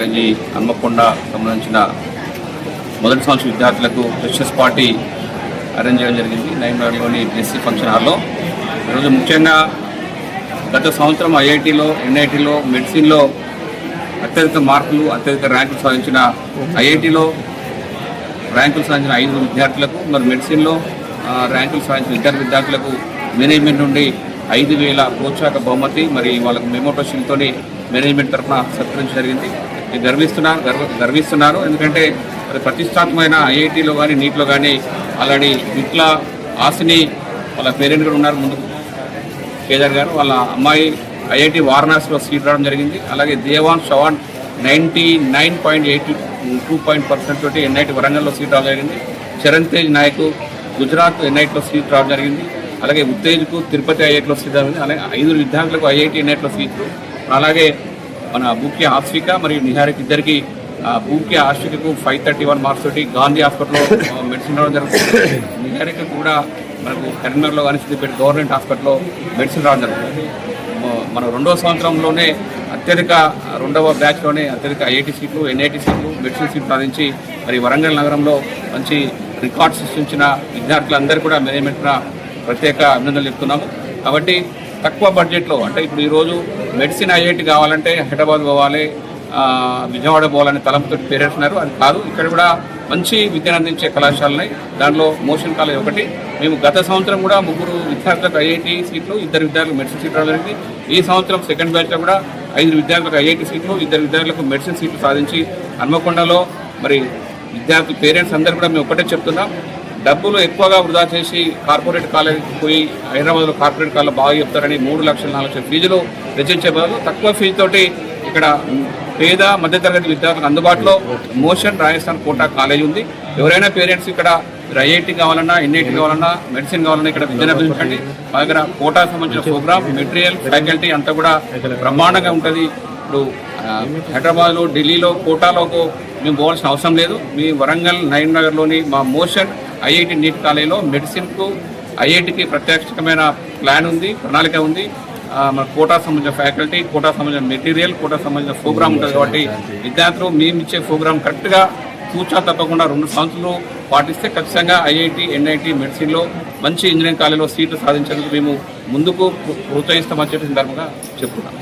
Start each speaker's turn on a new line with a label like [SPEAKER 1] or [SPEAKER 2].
[SPEAKER 1] College Hanamkonda సంబంధించిన మొదటి సంవత్సరం విద్యార్థులకు ఫ్రెషర్స్ పార్టీ అరేంజ్ చేయడం జరిగింది నైమ్లోని ఎస్సీ ఫంక్షన్ హాల్లో. ఈరోజు ముఖ్యంగా గత సంవత్సరం ఐఐటీలో ఎన్ఐటీలో మెడిసిన్లో అత్యధిక మార్కులు అత్యధిక ర్యాంకులు సాధించిన ఐఐటీలో ర్యాంకులు సాధించిన 5 విద్యార్థులకు మరి మెడిసిన్లో ర్యాంకులు సాధించిన విద్యార్థులకు మేనేజ్మెంట్ నుండి 5,000 ప్రోత్సాహక బహుమతి మరి వాళ్ళకు మెమోటోషన్తో మేనేజ్మెంట్ తరఫున సత్కరించడం జరిగింది. గర్విస్తున్నారు ఎందుకంటే మరి ప్రతిష్టాత్మకమైన ఐఐటీలో కానీ నీట్లో కానీ ఆల్రెడీ ఇట్ల ఆశని వాళ్ళ పేరెంట్ కూడా ఉన్నారు. ముందు కేదార్ గారు వాళ్ళ అమ్మాయి ఐఐటి వారణాసిలో సీట్ రావడం జరిగింది. అలాగే దేవాన్ చవాన్ 99.82% తోటి ఎన్ఐటి వరంగల్లో సీట్ రావడం జరిగింది. చరణ్ తేజ్ నాయక్ గుజరాత్ ఎన్ఐటిలో సీట్ రావడం జరిగింది. అలాగే ఉత్తేజ్కు తిరుపతి ఐఐటిలో సీట్ రావడం. అలాగే 5 విద్యార్థులకు ఐఐటి ఎన్ఐటిలో సీట్లు. అలాగే మన బూక్య ఆశ్విక మరియు నిహారిక ఇద్దరికి బూక్య ఆశ్వికకు 531 మార్క్స్ తోటి గాంధీ హాస్పిటల్లో మెడిసిన్ రావడం జరుగుతుంది. నిహారిక కూడా మనకు కరీంనగర్లో కానీ సిద్దిపేట గవర్నమెంట్ హాస్పిటల్లో మెడిసిన్ రావడం జరుగుతుంది. మన 2వ సంవత్సరంలోనే రెండవ బ్యాచ్లోనే అత్యధిక ఐఐటి సీట్లు ఎన్ఐటి సీట్లు మెడిసిన్ సీట్లు సాధించి మరి వరంగల్ నగరంలో మంచి రికార్డ్ సృష్టించిన విద్యార్థులందరూ కూడా మేనేజ్మెంట్న ప్రత్యేక అభినందనలు చెప్తున్నాము. కాబట్టి తక్కువ బడ్జెట్లో అంటే ఇప్పుడు ఈరోజు మెడిసిన్ ఐఐటి కావాలంటే హైదరాబాద్ పోవాలి, విజయవాడ పోవాలని తలంపుతో పేరెంట్స్ ఉన్నారు. అది కాదు, ఇక్కడ కూడా మంచి విద్యను అందించే కళాశాలనే. దాంట్లో మోషన్ కాలేజ్ ఒకటి. మేము గత సంవత్సరం కూడా 3 విద్యార్థులకు ఐఐటి సీట్లు 2 విద్యార్థులకు మెడిసిన్ సీట్లు రావడానికి, ఈ సంవత్సరం సెకండ్ బ్యాచ్లో కూడా 5 విద్యార్థులకు ఐఐటి సీట్లు 2 విద్యార్థులకు మెడిసిన్ సీట్లు సాధించి హన్మకొండలో మరి విద్యార్థి పేరెంట్స్ అందరూ కూడా మేము ఒకటే చెప్తున్నాం, డబ్బులు ఎక్కువగా వృధా చేసి కార్పొరేట్ కాలేజీకి పోయి హైదరాబాద్లో కార్పొరేట్ కాలేజీలో బాగా చెప్తారని 3 లక్షల 4 లక్షల ఫీజులు వెచ్చించే బదులు తక్కువ ఫీజుతోటి ఇక్కడ పేద మధ్యతరగతి విద్యార్థులకు అందుబాటులో మోషన్ రాజస్థాన్ కోటా కాలేజ్ ఉంది. ఎవరైనా పేరెంట్స్ ఇక్కడ ఐఐటి కావాలన్నా ఎన్ఐటి కావాలన్నా మెడిసిన్ కావాలన్నా ఇక్కడ విద్యను అభ్యసించండి. మా దగ్గర కోటాకు సంబంధించిన ప్రోగ్రామ్ మెటీరియల్ ఫ్యాకల్టీ అంతా కూడా బ్రహ్మాండంగా ఉంటుంది. ఇప్పుడు హైదరాబాద్లో ఢిల్లీలో కోటాలోకి మేము పోవాల్సిన అవసరం లేదు. మీ వరంగల్ నగర్లోని మా మోషన్ ఐఐటి నీట్ కాలేజీలో మెడిసిన్కు ఐఐటికి ప్రత్యేకమైన ప్లాన్ ఉంది, ప్రణాళిక ఉంది. మన కోటా సంబంధించిన ఫ్యాకల్టీ, కోటా సంబంధించిన మెటీరియల్, కోటా సంబంధించిన ప్రోగ్రామ్ ఉంటుంది. కాబట్టి విద్యార్థులు మేము ఇచ్చే ప్రోగ్రామ్ కరెక్ట్గా తూచా తప్పకుండా 2 సంవత్సరాలు పాటిస్తే ఖచ్చితంగా ఐఐటి ఎన్ఐటి మెడిసిన్లో మంచి ఇంజనీరింగ్ కాలేజీలో సీట్లు సాధించేందుకు మేము ముందుకు ప్రోత్సహిస్తామని చెప్పి సందర్భంగా చెప్తున్నాం.